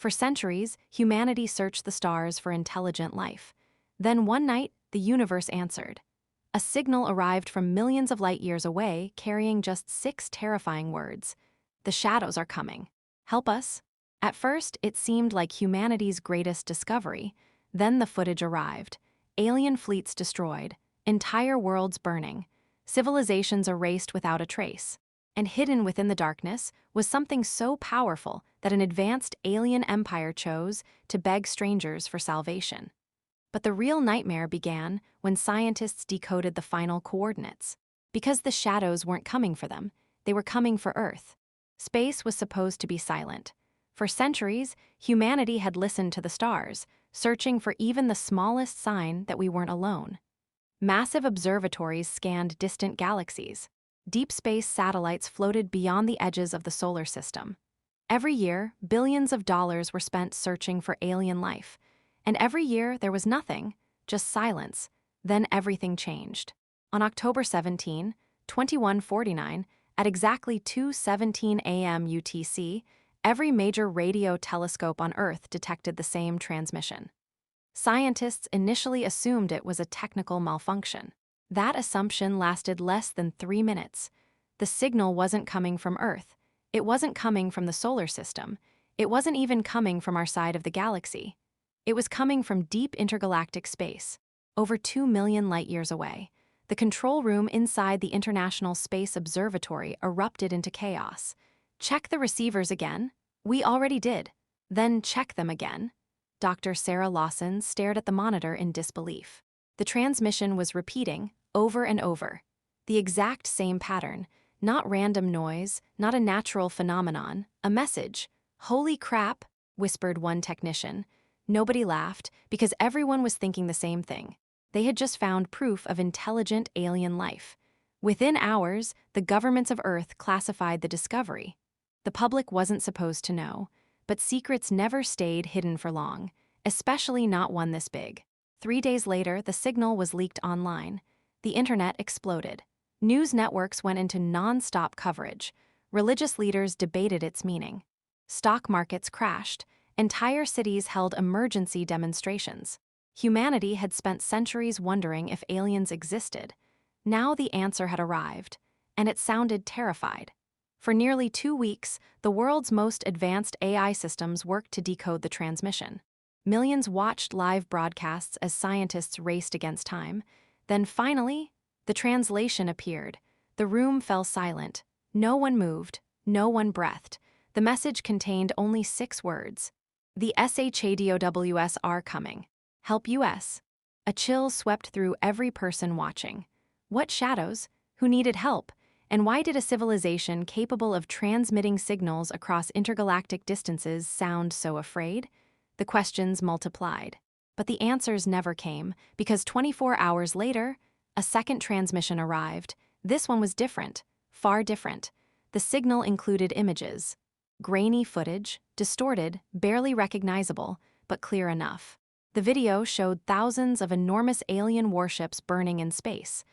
For centuries, humanity searched the stars for intelligent life. Then one night, the universe answered. A signal arrived from millions of light years away, carrying just 6 terrifying words. The shadows are coming. Help us. At first, it seemed like humanity's greatest discovery. Then the footage arrived. Alien fleets destroyed, entire worlds burning, civilizations erased without a trace. And hidden within the darkness was something so powerful that an advanced alien empire chose to beg strangers for salvation. But the real nightmare began when scientists decoded the final coordinates. Because the shadows weren't coming for them, they were coming for Earth. Space was supposed to be silent. For centuries, humanity had listened to the stars, searching for even the smallest sign that we weren't alone. Massive observatories scanned distant galaxies. Deep space satellites floated beyond the edges of the solar system. Every year, billions of dollars were spent searching for alien life. And every year, there was nothing, just silence. Then everything changed. On October 17, 2149, at exactly 2:17 a.m. UTC, every major radio telescope on Earth detected the same transmission. Scientists initially assumed it was a technical malfunction. That assumption lasted less than 3 minutes. The signal wasn't coming from Earth. It wasn't coming from the solar system. It wasn't even coming from our side of the galaxy. It was coming from deep intergalactic space, over 2 million light-years away. The control room inside the International Space Observatory erupted into chaos. Check the receivers again? We already did. Then check them again. Dr. Sarah Lawson stared at the monitor in disbelief. The transmission was repeating, over and over. The exact same pattern, not random noise, not a natural phenomenon, a message. "Holy crap," whispered one technician. Nobody laughed, because everyone was thinking the same thing. They had just found proof of intelligent alien life. Within hours, the governments of Earth classified the discovery. The public wasn't supposed to know, but secrets never stayed hidden for long, especially not one this big. 3 days later, the signal was leaked online. The internet exploded. News networks went into non-stop coverage. Religious leaders debated its meaning. Stock markets crashed. Entire cities held emergency demonstrations. Humanity had spent centuries wondering if aliens existed. Now the answer had arrived, and it sounded terrified. For nearly 2 weeks, the world's most advanced AI systems worked to decode the transmission. Millions watched live broadcasts as scientists raced against time. Then finally, the translation appeared. The room fell silent. No one moved. No one breathed. The message contained only 6 words. The SHADOWS are coming. Help US. A chill swept through every person watching. What shadows? Who needed help? And why did a civilization capable of transmitting signals across intergalactic distances sound so afraid? The questions multiplied. But the answers never came, because 24 hours later, a second transmission arrived. This one was different, far different. The signal included images. Grainy footage, distorted, barely recognizable, but clear enough. The video showed thousands of enormous alien warships burning in space,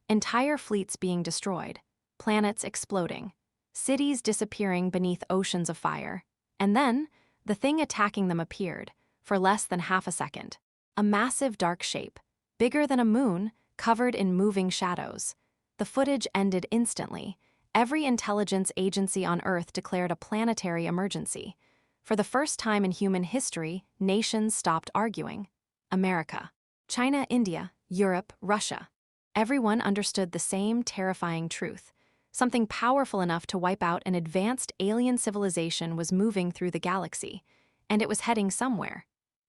entire fleets being destroyed, planets exploding, cities disappearing beneath oceans of fire. And then, the thing attacking them appeared, for less than half a second. A massive dark shape, bigger than a moon, covered in moving shadows. The footage ended instantly. Every intelligence agency on Earth declared a planetary emergency. For the first time in human history, nations stopped arguing. America, China, India, Europe, Russia. Everyone understood the same terrifying truth. Something powerful enough to wipe out an advanced alien civilization was moving through the galaxy, and it was heading somewhere.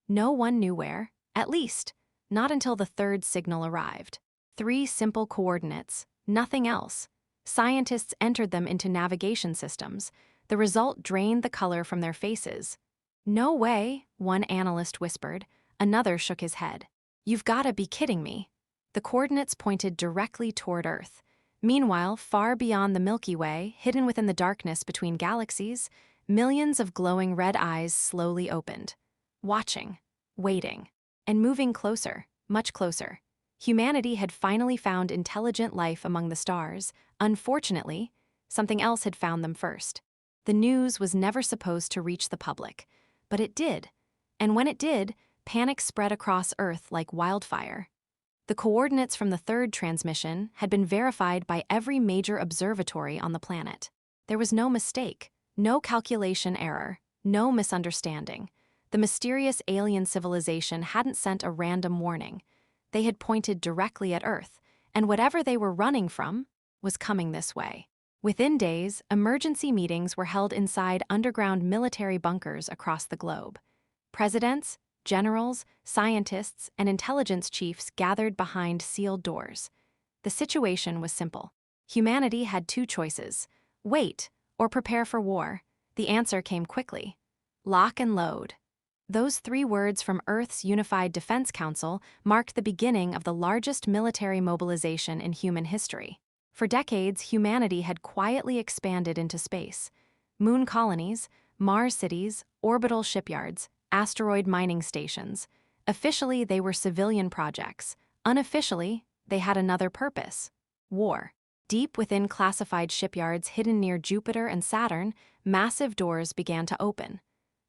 No one knew where, at least, not until the third signal arrived. 3 simple coordinates, nothing else. Scientists entered them into navigation systems. The result drained the color from their faces. "No way," one analyst whispered. Another shook his head. "You've gotta be kidding me." The coordinates pointed directly toward Earth. Meanwhile, far beyond the Milky Way, hidden within the darkness between galaxies, millions of glowing red eyes slowly opened. Watching, waiting, and moving closer, much closer. Humanity had finally found intelligent life among the stars. Unfortunately, something else had found them first. The news was never supposed to reach the public, But it did. And when it did, panic spread across Earth like wildfire. The coordinates from the third transmission had been verified by every major observatory on the planet. There was no mistake, no calculation error, no misunderstanding. The mysterious alien civilization hadn't sent a random warning. They had pointed directly at Earth, and whatever they were running from was coming this way. Within days, emergency meetings were held inside underground military bunkers across the globe. Presidents, generals, scientists, and intelligence chiefs gathered behind sealed doors. The situation was simple. Humanity had two choices: wait or prepare for war. The answer came quickly: lock and load. Those 3 words from Earth's Unified Defense Council marked the beginning of the largest military mobilization in human history. For decades, humanity had quietly expanded into space. Moon colonies, Mars cities, orbital shipyards, asteroid mining stations. Officially, they were civilian projects. Unofficially, they had another purpose: war. Deep within classified shipyards hidden near Jupiter and Saturn, massive doors began to open.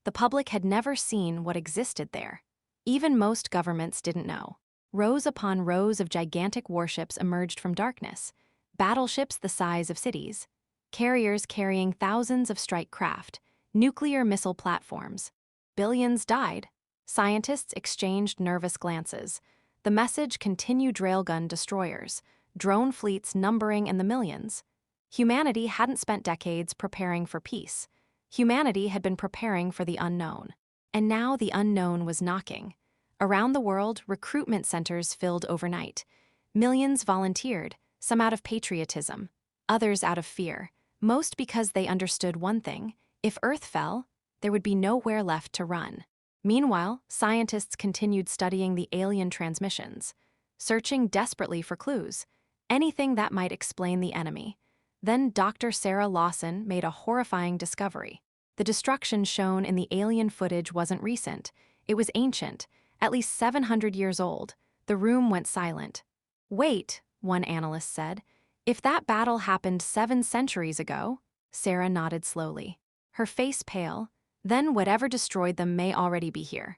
The public had never seen what existed there. Even most governments didn't know. Rows upon rows of gigantic warships emerged from darkness. Battleships the size of cities. Carriers carrying thousands of strike craft. Nuclear missile platforms. Billions died. Scientists exchanged nervous glances. The message continued: railgun destroyers, drone fleets numbering in the millions. Humanity hadn't spent decades preparing for peace. Humanity had been preparing for the unknown. And now the unknown was knocking. Around the world, recruitment centers filled overnight. Millions volunteered, some out of patriotism, others out of fear, most because they understood one thing: if Earth fell, there would be nowhere left to run. Meanwhile, scientists continued studying the alien transmissions, searching desperately for clues, anything that might explain the enemy. Then Dr. Sarah Lawson made a horrifying discovery. The destruction shown in the alien footage wasn't recent. It was ancient, at least 700 years old. The room went silent. "Wait," one analyst said. "If that battle happened 7 centuries ago?" Sarah nodded slowly, her face pale. "Then whatever destroyed them may already be here."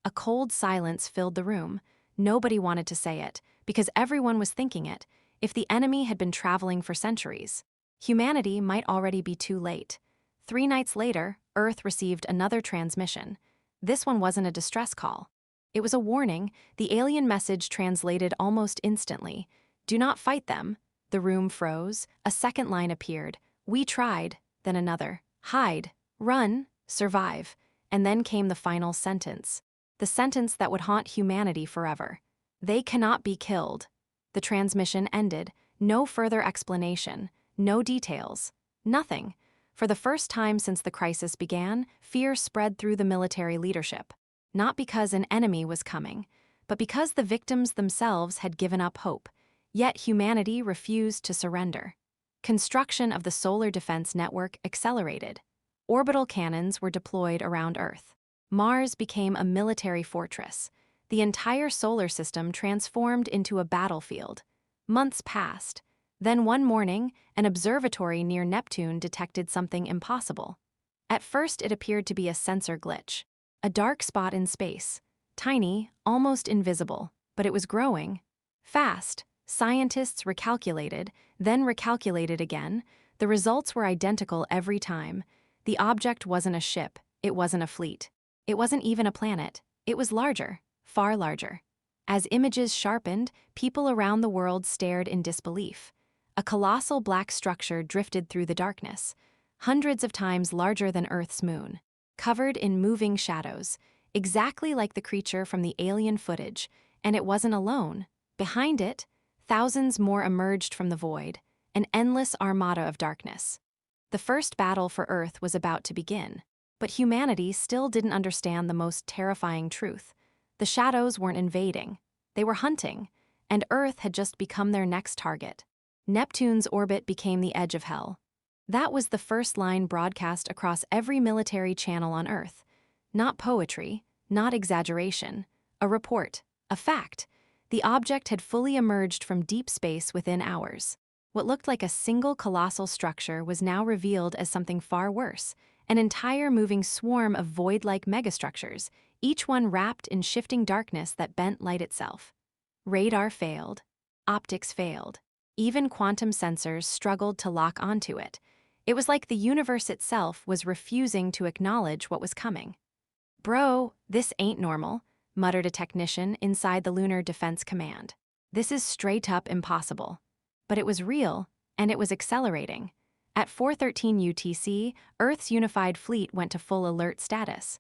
A cold silence filled the room. Nobody wanted to say it, because everyone was thinking it. If the enemy had been traveling for centuries, humanity might already be too late. 3 nights later, Earth received another transmission. This one wasn't a distress call. It was a warning. The alien message translated almost instantly: "Do not fight them." The room froze. A second line appeared: "We tried." Then another: "Hide, run, survive." And then came the final sentence. The sentence that would haunt humanity forever: "They cannot be killed." The transmission ended. No further explanation, no details, nothing. For the first time since the crisis began, fear spread through the military leadership. Not because an enemy was coming, but because the victims themselves had given up hope. Yet humanity refused to surrender. Construction of the solar defense network accelerated. Orbital cannons were deployed around Earth. Mars became a military fortress. The entire solar system transformed into a battlefield. Months passed. Then one morning, an observatory near Neptune detected something impossible. At first, it appeared to be a sensor glitch, a dark spot in space, tiny, almost invisible, but it was growing. Fast. Scientists recalculated, then recalculated again. The results were identical every time. The object wasn't a ship, it wasn't a fleet. It wasn't even a planet. It was larger, far larger. As images sharpened, people around the world stared in disbelief. A colossal black structure drifted through the darkness, hundreds of times larger than Earth's moon, covered in moving shadows, exactly like the creature from the alien footage. And it wasn't alone. Behind it, thousands more emerged from the void, an endless armada of darkness. The first battle for Earth was about to begin, but humanity still didn't understand the most terrifying truth. The shadows weren't invading, they were hunting, and Earth had just become their next target. Neptune's orbit became the edge of hell. That was the first line broadcast across every military channel on Earth. Not poetry, not exaggeration, a report, a fact. The object had fully emerged from deep space within hours. What looked like a single colossal structure was now revealed as something far worse, an entire moving swarm of void-like megastructures, each one wrapped in shifting darkness that bent light itself. Radar failed. Optics failed. Even quantum sensors struggled to lock onto it. It was like the universe itself was refusing to acknowledge what was coming. "Bro, this ain't normal," muttered a technician inside the Lunar Defense Command. "This is straight up impossible." But it was real, and it was accelerating. At 4:13 UTC, Earth's unified fleet went to full alert status.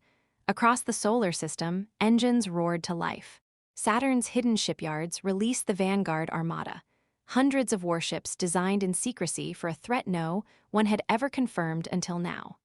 Across the solar system, engines roared to life. Saturn's hidden shipyards released the Vanguard Armada, hundreds of warships designed in secrecy for a threat no one had ever confirmed until now.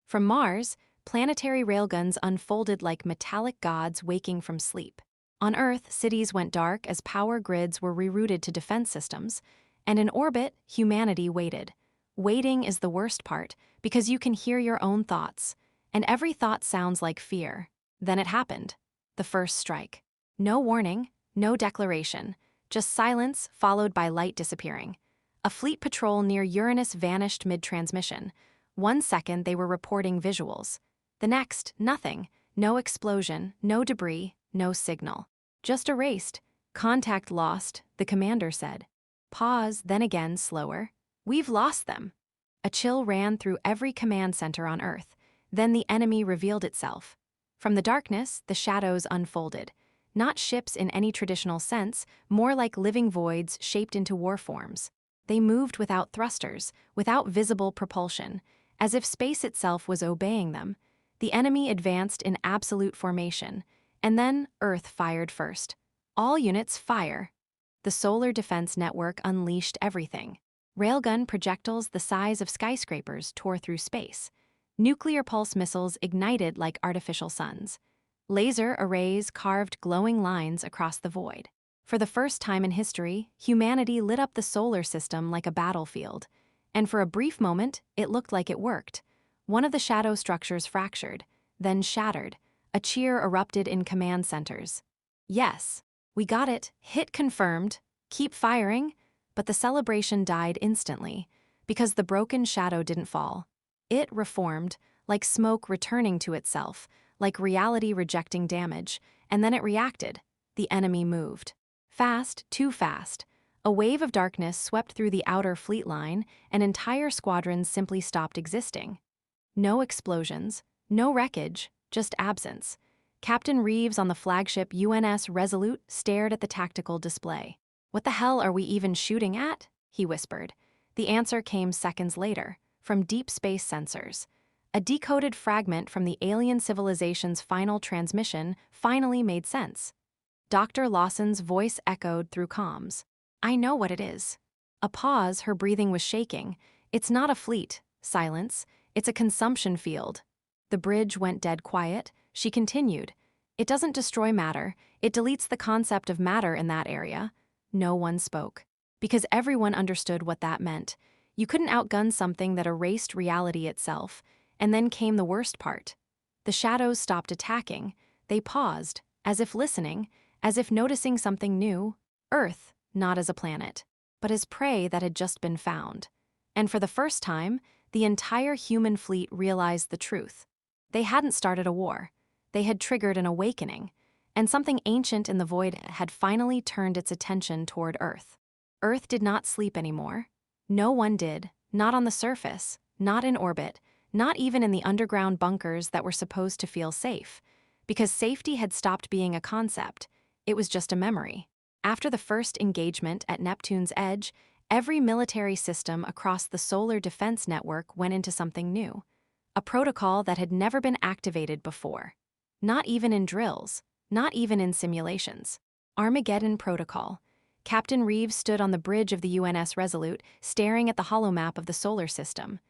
From Mars, planetary railguns unfolded like metallic gods waking from sleep. On Earth, cities went dark as power grids were rerouted to defense systems, and in orbit, humanity waited. Waiting is the worst part, because you can hear your own thoughts, and every thought sounds like fear. Then it happened. The first strike. No warning, no declaration, just silence followed by light disappearing. A fleet patrol near Uranus vanished mid-transmission. 1 second they were reporting visuals. The next, nothing. No explosion, no debris, no signal. Just erased. "Contact lost," the commander said. Pause, then again, slower. "We've lost them." A chill ran through every command center on Earth. Then the enemy revealed itself. From the darkness, the shadows unfolded. Not ships in any traditional sense, more like living voids shaped into war forms. They moved without thrusters, without visible propulsion, as if space itself was obeying them. The enemy advanced in absolute formation, and then Earth fired first. "All units fire." The solar defense network unleashed everything. Railgun projectiles the size of skyscrapers tore through space. Nuclear pulse missiles ignited like artificial suns. Laser arrays carved glowing lines across the void. For the first time in history, humanity lit up the solar system like a battlefield. And for a brief moment, it looked like it worked. One of the shadow structures fractured, then shattered. A cheer erupted in command centers. "Yes, we got it. Hit confirmed. Keep firing." But the celebration died instantly, because the broken shadow didn't fall. It reformed, like smoke returning to itself, like reality rejecting damage, and then it reacted. The enemy moved. Fast, too fast. A wave of darkness swept through the outer fleet line, and entire squadrons simply stopped existing. No explosions, no wreckage, just absence. Captain Reeves on the flagship UNS Resolute stared at the tactical display. "What the hell are we even shooting at?" he whispered. The answer came seconds later, from deep space sensors. A decoded fragment from the alien civilization's final transmission finally made sense. Dr. Lawson's voice echoed through comms. "I know what it is." A pause, her breathing was shaking. "It's not a fleet." Silence. "It's a consumption field." The bridge went dead quiet. She continued. "It doesn't destroy matter. It deletes the concept of matter in that area." No one spoke, because everyone understood what that meant. You couldn't outgun something that erased reality itself. And then came the worst part. The shadows stopped attacking. They paused, as if listening, as if noticing something new. Earth, not as a planet, but as prey that had just been found. And for the first time, the entire human fleet realized the truth. They hadn't started a war. They had triggered an awakening, and something ancient in the void had finally turned its attention toward Earth. Earth did not sleep anymore. No one did, not on the surface, not in orbit, not even in the underground bunkers that were supposed to feel safe, because safety had stopped being a concept. It was just a memory. After the first engagement at Neptune's edge, every military system across the solar defense network went into something new, a protocol that had never been activated before. Not even in drills, not even in simulations. Armageddon Protocol. Captain Reeves stood on the bridge of the UNS Resolute, staring at the holomap of the solar system.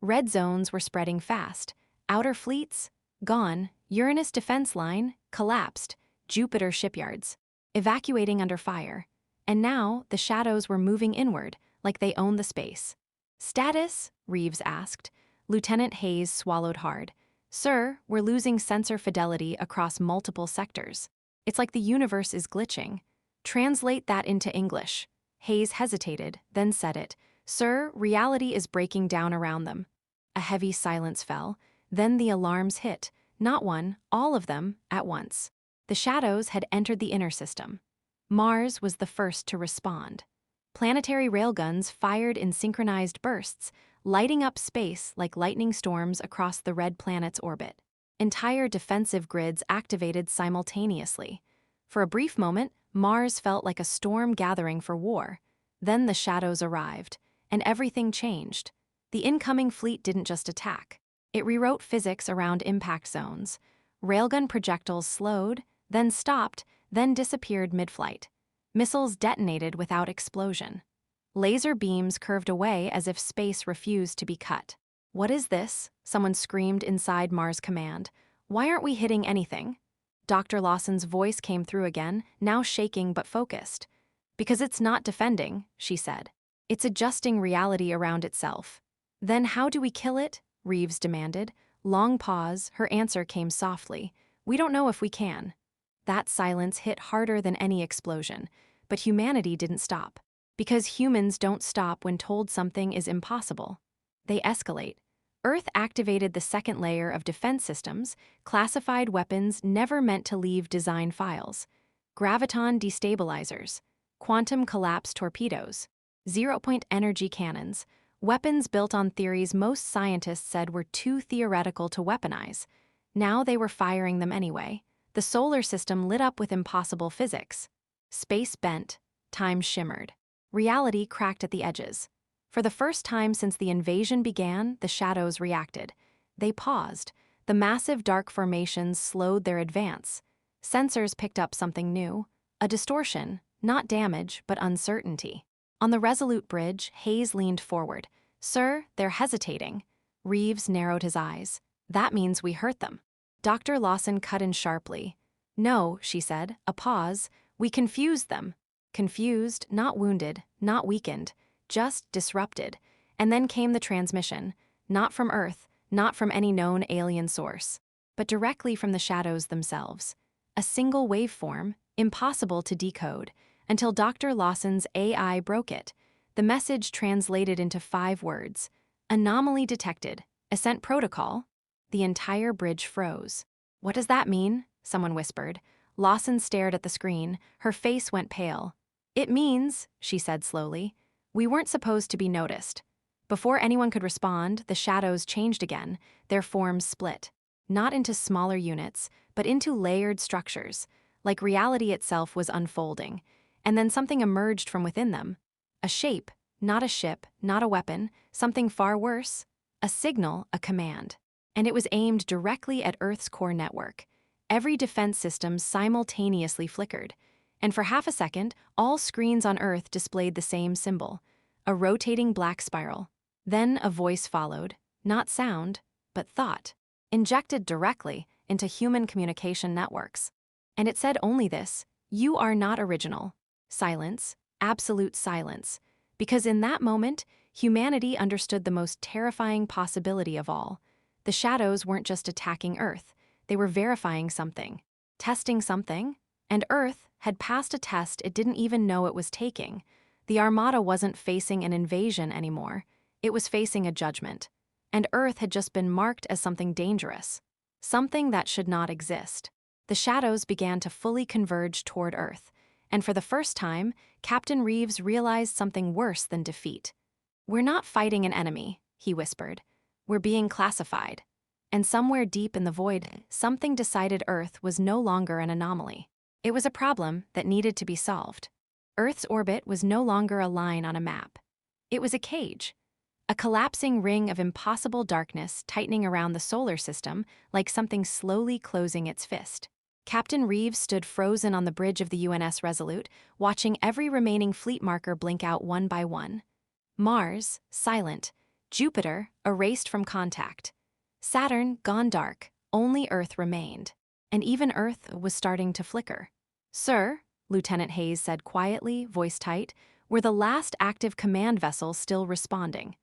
Red zones were spreading fast. Outer fleets? Gone. Uranus defense line? Collapsed. Jupiter shipyards? Evacuating under fire. And now, the shadows were moving inward, like they owned the space. "Status?" Reeves asked. Lieutenant Hayes swallowed hard. "Sir, we're losing sensor fidelity across multiple sectors. It's like the universe is glitching." "Translate that into English." Hayes hesitated, then said it. "Sir, reality is breaking down around them." A heavy silence fell. Then the alarms hit, not one, all of them, at once. The shadows had entered the inner system. Mars was the first to respond. Planetary railguns fired in synchronized bursts, lighting up space like lightning storms across the red planet's orbit. Entire defensive grids activated simultaneously. For a brief moment, Mars felt like a storm gathering for war. Then the shadows arrived, and everything changed. The incoming fleet didn't just attack. It rewrote physics around impact zones. Railgun projectiles slowed, then stopped, then disappeared mid-flight. Missiles detonated without explosion. Laser beams curved away as if space refused to be cut. "What is this?" someone screamed inside Mars Command. "Why aren't we hitting anything?" Dr. Lawson's voice came through again, now shaking but focused. "Because it's not defending," she said. "It's adjusting reality around itself." "Then how do we kill it?" Reeves demanded. Long pause, her answer came softly. "We don't know if we can." That silence hit harder than any explosion, but humanity didn't stop. Because humans don't stop when told something is impossible. They escalate. Earth activated the second layer of defense systems, classified weapons never meant to leave design files. Graviton destabilizers, quantum collapse torpedoes, zero-point energy cannons, weapons built on theories most scientists said were too theoretical to weaponize. Now they were firing them anyway. The solar system lit up with impossible physics. Space bent, time shimmered. Reality cracked at the edges. For the first time since the invasion began, the shadows reacted. They paused. The massive dark formations slowed their advance. Sensors picked up something new. A distortion, not damage, but uncertainty. On the Resolute bridge, Hayes leaned forward. "Sir, they're hesitating." Reeves narrowed his eyes. "That means we hurt them." Dr. Lawson cut in sharply. "No," she said, a pause. "We confused them." Confused, not wounded, not weakened, just disrupted. And then came the transmission, not from Earth, not from any known alien source, but directly from the shadows themselves. A single waveform, impossible to decode, until Dr. Lawson's AI broke it. The message translated into 5 words. "Anomaly detected. Ascent protocol." The entire bridge froze. "What does that mean?" someone whispered. Lawson stared at the screen. Her face went pale. "It means," she said slowly, "we weren't supposed to be noticed." Before anyone could respond, the shadows changed again, their forms split. Not into smaller units, but into layered structures, like reality itself was unfolding. And then something emerged from within them. A shape, not a ship, not a weapon, something far worse. A signal, a command. And it was aimed directly at Earth's core network. Every defense system simultaneously flickered. And for half a second, all screens on Earth displayed the same symbol, a rotating black spiral. Then a voice followed, not sound, but thought, injected directly into human communication networks. And it said only this: "You are not original." Silence, absolute silence. Because in that moment, humanity understood the most terrifying possibility of all. The shadows weren't just attacking Earth, they were verifying something, testing something, and Earth had passed a test it didn't even know it was taking. The Armada wasn't facing an invasion anymore, it was facing a judgment. And Earth had just been marked as something dangerous, something that should not exist. The shadows began to fully converge toward Earth, and for the first time, Captain Reeves realized something worse than defeat. "We're not fighting an enemy," he whispered. "We're being classified." And somewhere deep in the void, something decided Earth was no longer an anomaly. It was a problem that needed to be solved. Earth's orbit was no longer a line on a map. It was a cage, a collapsing ring of impossible darkness tightening around the solar system like something slowly closing its fist. Captain Reeves stood frozen on the bridge of the UNS Resolute, watching every remaining fleet marker blink out one by one. Mars, silent. Jupiter, erased from contact. Saturn, gone dark. Only Earth remained. And even Earth was starting to flicker. "Sir," Lieutenant Hayes said quietly, voice tight, "we're the last active command vessel still responding."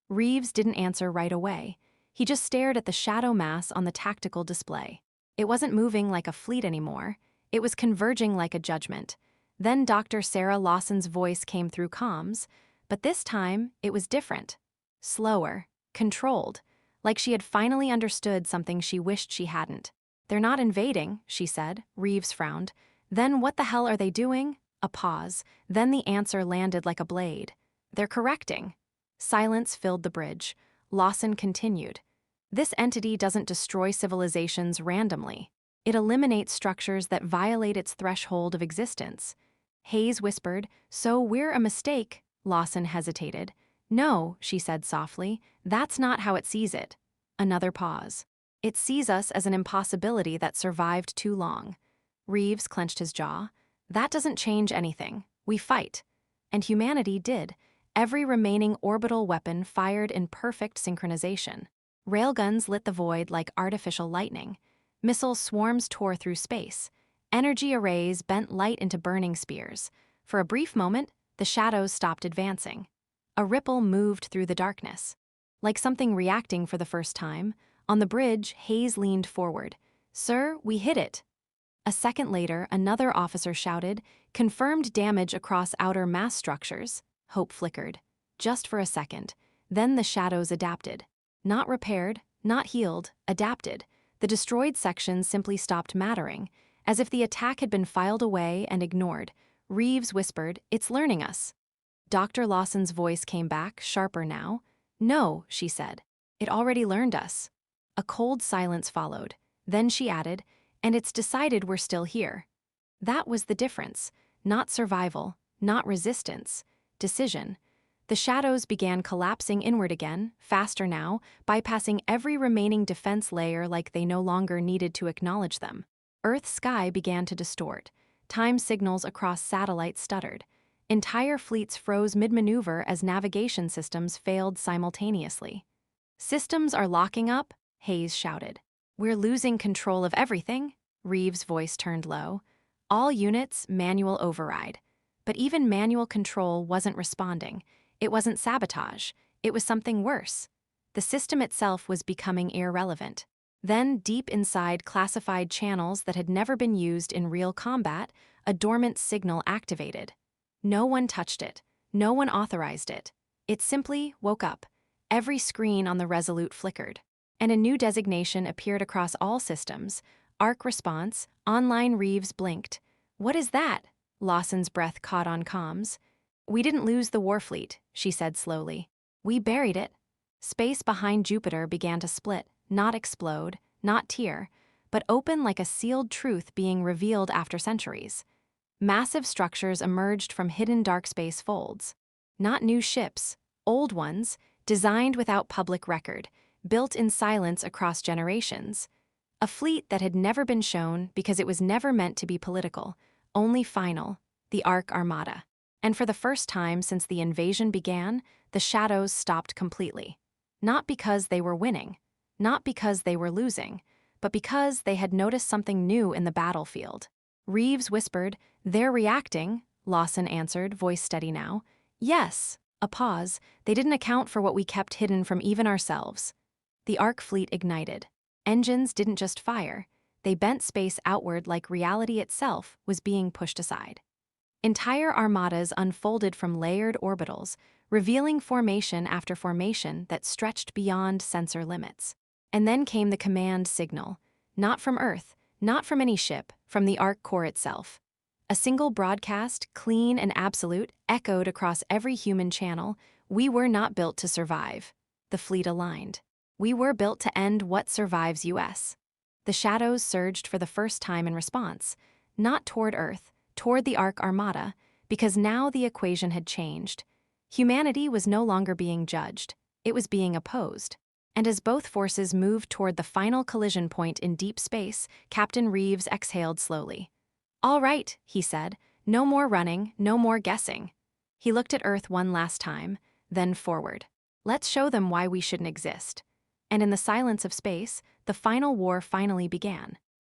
Reeves didn't answer right away. He just stared at the shadow mass on the tactical display. It wasn't moving like a fleet anymore. It was converging like a judgment. Then Dr. Sarah Lawson's voice came through comms, but this time it was different. Slower, controlled, like she had finally understood something she wished she hadn't. "They're not invading," she said. Reeves frowned. "Then what the hell are they doing?" A pause. Then the answer landed like a blade. "They're correcting." Silence filled the bridge. Lawson continued. "This entity doesn't destroy civilizations randomly. It eliminates structures that violate its threshold of existence." Hayes whispered, "So we're a mistake?" Lawson hesitated. "No," she said softly, "that's not how it sees it." Another pause. "It sees us as an impossibility that survived too long." Reeves clenched his jaw. "That doesn't change anything. We fight." And humanity did. Every remaining orbital weapon fired in perfect synchronization. Railguns lit the void like artificial lightning. Missile swarms tore through space. Energy arrays bent light into burning spears. For a brief moment, the shadows stopped advancing. A ripple moved through the darkness. Like something reacting for the first time, on the bridge, Hayes leaned forward. "Sir, we hit it." A second later, another officer shouted, "Confirmed damage across outer mass structures." Hope flickered. Just for a second. Then the shadows adapted. Not repaired, not healed, adapted. The destroyed sections simply stopped mattering, as if the attack had been filed away and ignored. Reeves whispered, "It's learning us." Dr. Lawson's voice came back, sharper now. "No," she said. "It already learned us." A cold silence followed. Then she added, "And it's decided we're still here." That was the difference. Not survival, not resistance. Decision. The shadows began collapsing inward again, faster now, bypassing every remaining defense layer like they no longer needed to acknowledge them. Earth's sky began to distort. Time signals across satellites stuttered. Entire fleets froze mid-maneuver as navigation systems failed simultaneously. "Systems are locking up," Hayes shouted. "We're losing control of everything." Reeves' voice turned low. "All units, manual override." But even manual control wasn't responding. It wasn't sabotage. It was something worse. The system itself was becoming irrelevant. Then, deep inside classified channels that had never been used in real combat, a dormant signal activated. No one touched it. No one authorized it. It simply woke up. Every screen on the Resolute flickered. And a new designation appeared across all systems. Arc response, online. Reeves blinked. "What is that?" Lawson's breath caught on comms. "We didn't lose the Warfleet," she said slowly. "We buried it." Space behind Jupiter began to split, not explode, not tear, but open like a sealed truth being revealed after centuries. Massive structures emerged from hidden dark space folds. Not new ships, old ones, designed without public record, built in silence across generations. A fleet that had never been shown because it was never meant to be political, only final, the Armada. And for the first time since the invasion began, the shadows stopped completely. Not because they were winning, not because they were losing, but because they had noticed something new in the battlefield. Reeves whispered, "They're reacting," Lawson answered, voice steady now. "Yes." A pause. "They didn't account for what we kept hidden from even ourselves." The Ark fleet ignited. Engines didn't just fire. They bent space outward like reality itself was being pushed aside. Entire armadas unfolded from layered orbitals, revealing formation after formation that stretched beyond sensor limits. And then came the command signal. Not from Earth, not from any ship, from the Ark core itself. A single broadcast, clean and absolute, echoed across every human channel. "We were not built to survive." The fleet aligned. "We were built to end what survives US." The shadows surged for the first time in response, not toward Earth, toward the Armada, because now the equation had changed. Humanity was no longer being judged. It was being opposed. And as both forces moved toward the final collision point in deep space, Captain Reeves exhaled slowly. "All right," he said. "No more running, no more guessing." He looked at Earth one last time, then forward. "Let's show them why we shouldn't exist." And in the silence of space, the final war finally began.